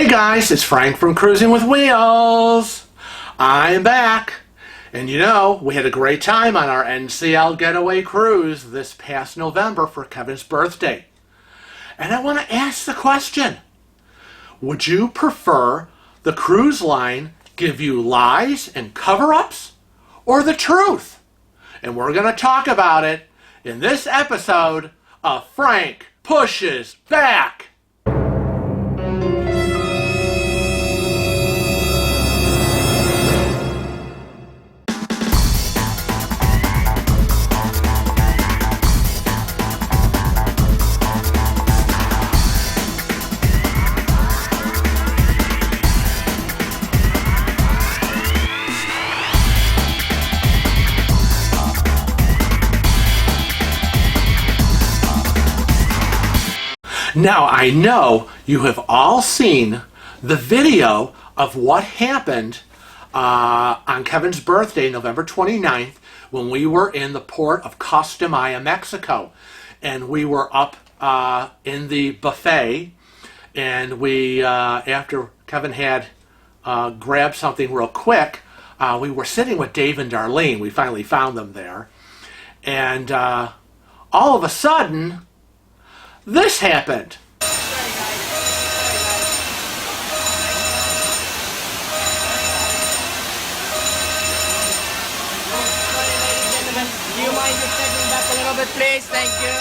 Hey guys, it's Frank from Cruising with Wheels. I'm back. And you know, we had a great time on our NCL getaway cruise this past November for Kevin's birthday. And I want to ask the question, would you prefer the cruise line give you lies and cover-ups or the truth? And we're going to talk about it in this episode of Frank Pushes Back. Now, I know you have all seen the video of what happened on Kevin's birthday, November 29th, when we were in the port of Costa Maya, Mexico. And we were up in the buffet, and we, after Kevin had grabbed something real quick, we were sitting with Dave and Darlene. We finally found them there. And all of a sudden, this happened. Do you mind just stepping back a little bit, please? Thank you.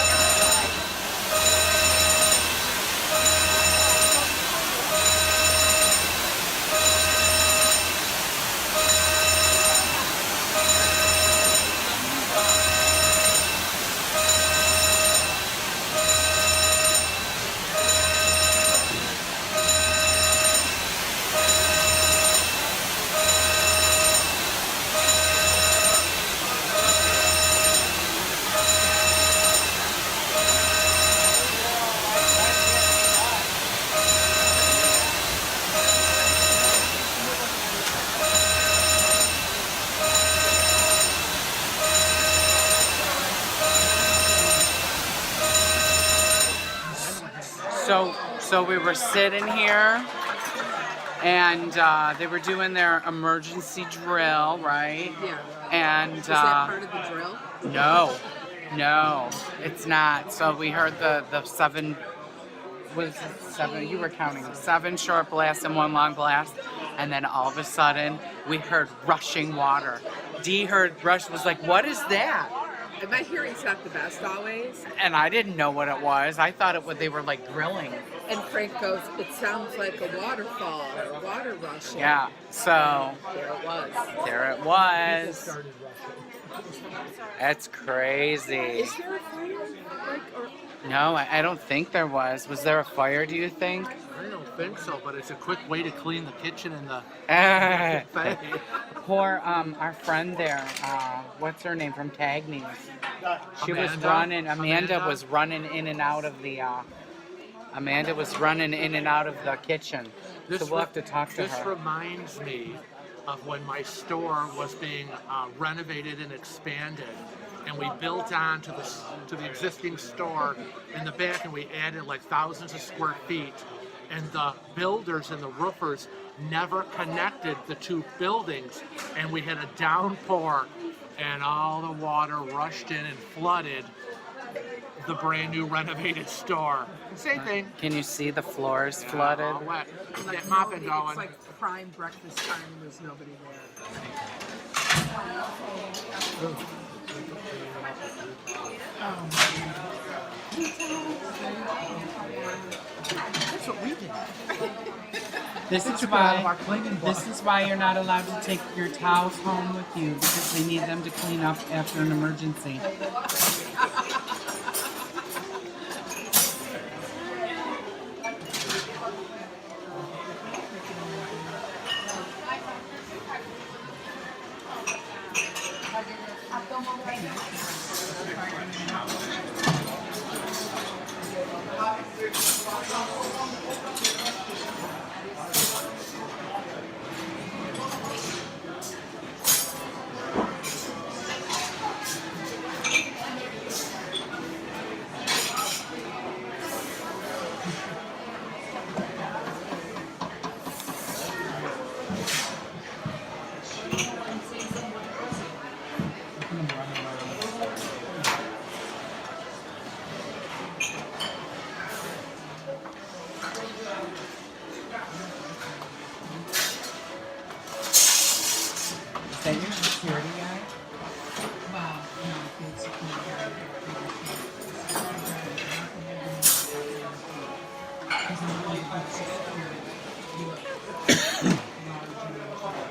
So we were sitting here, and they were doing their emergency drill, right? Yeah. And Is that part of the drill? No, it's not. So we heard the seven. Was it seven? You were counting 7 short blasts and 1 long blast, and then all of a sudden we heard rushing water. Dee heard rush. Was like, "What is that?" And my hearing's not the best always. And I didn't know what it was. I thought they were like drilling. And Frank goes, "It sounds like a waterfall or water rushing." Yeah. So There it was. there it was. That's crazy. Is there a fire? No, I don't think there was. Was there a fire, do you think? I don't think so, but it's a quick way to clean the kitchen and the buffet. Poor our friend there, what's her name from Cagney's? She was Amanda? running. Amanda Amanda? was running in and out of the. Amanda was running in and out of the kitchen. So we'll have to talk to This her. reminds me of when my store was being renovated and expanded, and we built on to the existing store in the back, and we added like thousands of square feet, and the builders and the roofers never connected the 2 buildings, and we had a downpour, and all the water rushed in and flooded the brand new renovated store. Same thing. Can you see the floors flooded? All wet. Like, Get mopping It's going. like prime breakfast time and there's nobody there. That's what we did. This is why you're not allowed to take your towels home with you, because they need them to clean up after an emergency. Is that your security guy? Wow, you know, good security guard. Because I'm really good security. You look large.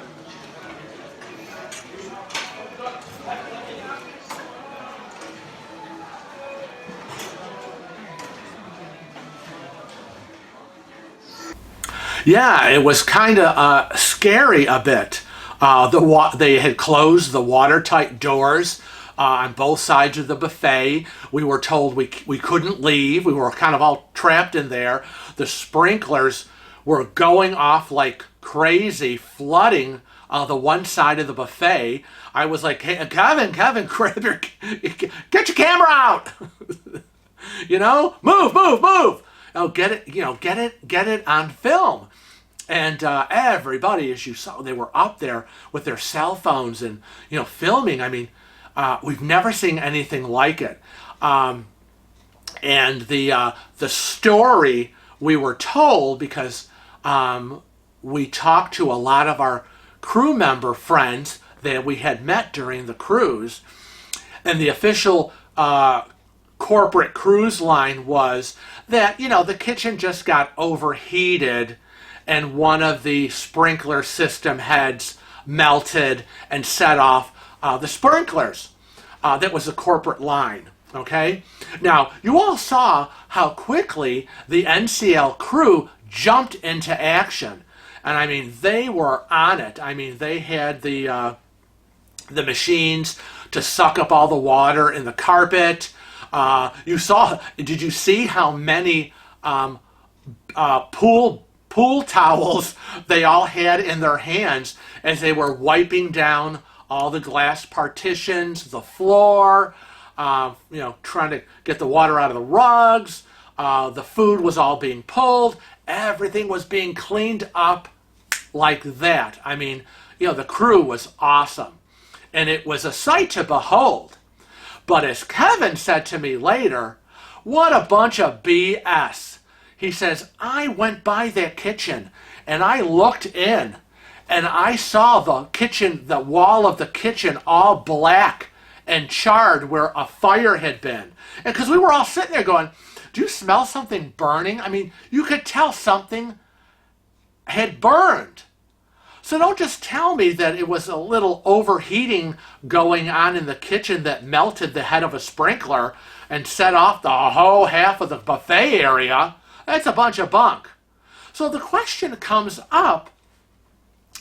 Yeah, it was kind of scary a bit. They had closed the watertight doors on both sides of the buffet. We were told we couldn't leave. We were kind of all trapped in there. The sprinklers were going off like crazy, flooding the one side of the buffet. I was like, hey, Kevin, grab get your camera out. Move. Oh, get it on film. And everybody, as you saw, they were up there with their cell phones and filming. I mean, we've never seen anything like it. And the story we were told, because we talked to a lot of our crew member friends that we had met during the cruise, and the official corporate cruise line was that the kitchen just got overheated and one of the sprinkler system heads melted and set off the sprinklers. That was a corporate line. Okay? Now, you all saw how quickly the NCL crew jumped into action. And I mean, they were on it. I mean, they had the machines to suck up all the water in the carpet. Did you see how many pool towels they all had in their hands as they were wiping down all the glass partitions, the floor, trying to get the water out of the rugs. The food was all being pulled. Everything was being cleaned up like that. I mean, the crew was awesome. And it was a sight to behold. But as Kevin said to me later, what a bunch of BS. He says, I went by that kitchen and I looked in and I saw the wall of the kitchen all black and charred where a fire had been. And because we were all sitting there going, do you smell something burning? I mean, you could tell something had burned. So don't just tell me that it was a little overheating going on in the kitchen that melted the head of a sprinkler and set off the whole half of the buffet area. That's a bunch of bunk. So the question comes up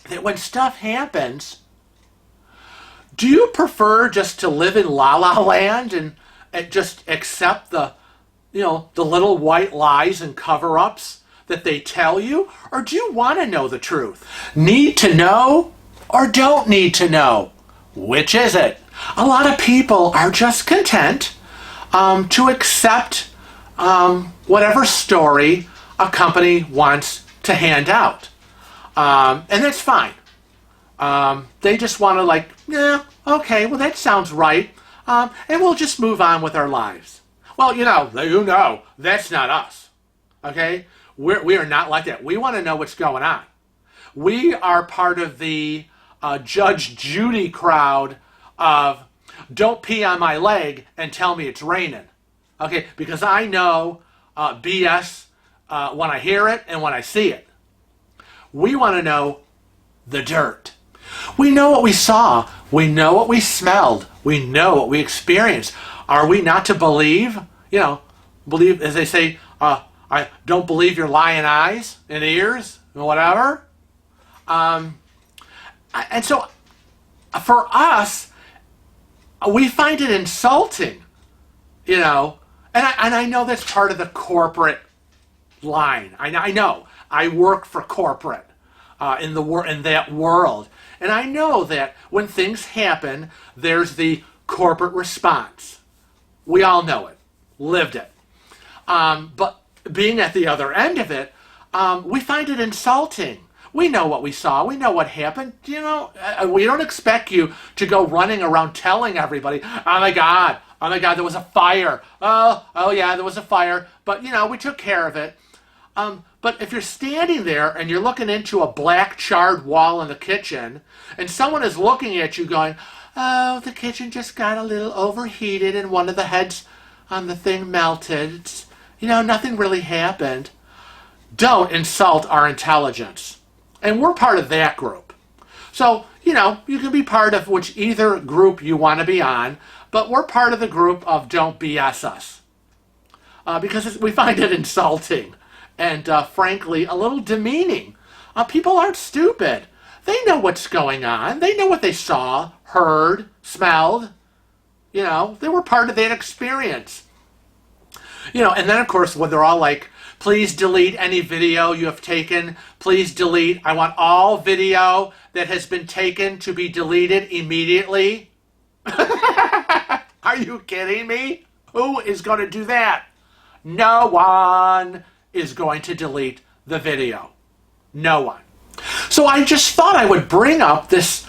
that when stuff happens, do you prefer just to live in La La Land and just accept the little white lies and cover-ups that they tell you? Or do you want to know the truth? Need to know or don't need to know? Which is it? A lot of people are just content to accept whatever story a company wants to hand out. And that's fine. They just want to okay, well that sounds right. And we'll just move on with our lives. Well, that's not us. Okay? We are not like that. We want to know what's going on. We are part of the Judge Judy crowd of don't pee on my leg and tell me it's raining. Okay? Because I know BS when I hear it and when I see it. We want to know the dirt. We know what we saw. We know what we smelled. We know what we experienced. Are we not to believe? Believe, as they say, I don't believe your lying eyes and ears and whatever. And so for us, we find it insulting, and I know that's part of the corporate line. I know. I work for corporate in that world. And I know that when things happen, there's the corporate response. We all know it. Lived it. But being at the other end of it, we find it insulting. We know what we saw. We know what happened. We don't expect you to go running around telling everybody, oh my God, there was a fire. Oh yeah, there was a fire. But, we took care of it. But But if you're standing there and you're looking into a black charred wall in the kitchen, and someone is looking at you going, oh, the kitchen just got a little overheated and one of the heads on the thing melted. It's, nothing really happened. Don't insult our intelligence. And we're part of that group. So, you can be part of either group you want to be on, but we're part of the group of don't BS us. Because we find it insulting and, frankly, a little demeaning. People aren't stupid. They know what's going on. They know what they saw, heard, smelled. They were part of that experience. And then, of course, when they're all like, please delete any video you have taken. Please delete. I want all video that has been taken to be deleted immediately. Are you kidding me? Who is going to do that? No one is going to delete the video. No one. So I just thought I would bring up this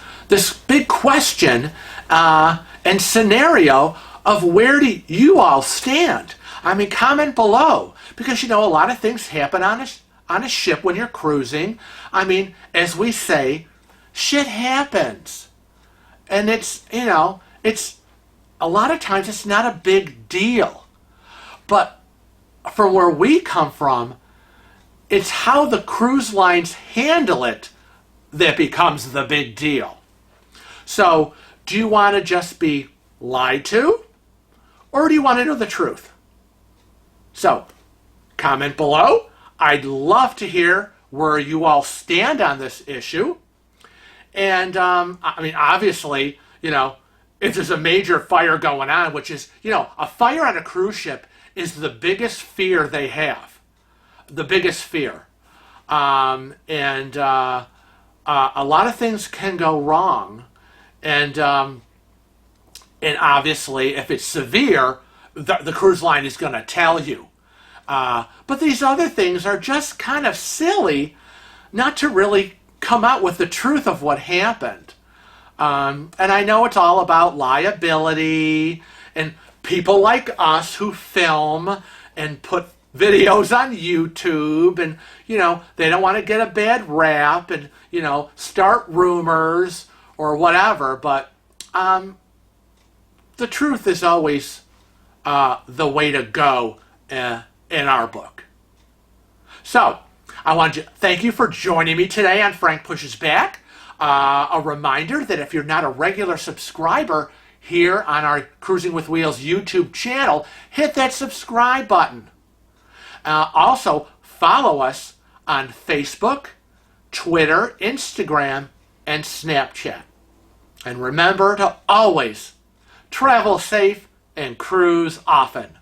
big question and scenario of where do you all stand? I mean, comment below, because a lot of things happen on a ship when you're cruising. I mean, as we say, shit happens. And it's a lot of times it's not a big deal. But from where we come from, it's how the cruise lines handle it that becomes the big deal. So, do you want to just be lied to? Or do you want to know the truth? So, comment below. I'd love to hear where you all stand on this issue. And, obviously, if there's a major fire going on, which is, a fire on a cruise ship is the biggest fear they have. The biggest fear. A lot of things can go wrong. And obviously, if it's severe, the cruise line is going to tell you. But these other things are just kind of silly not to really come out with the truth of what happened. And I know it's all about liability and people like us who film and put videos on YouTube and, they don't want to get a bad rap and, start rumors or whatever. But the truth is always the way to go in our book. So, I want to thank you for joining me today on Frank Pushes Back. A reminder that if you're not a regular subscriber here on our Cruising with Wheels YouTube channel, hit that subscribe button. Also, follow us on Facebook, Twitter, Instagram, and Snapchat. And remember to always travel safe and cruise often.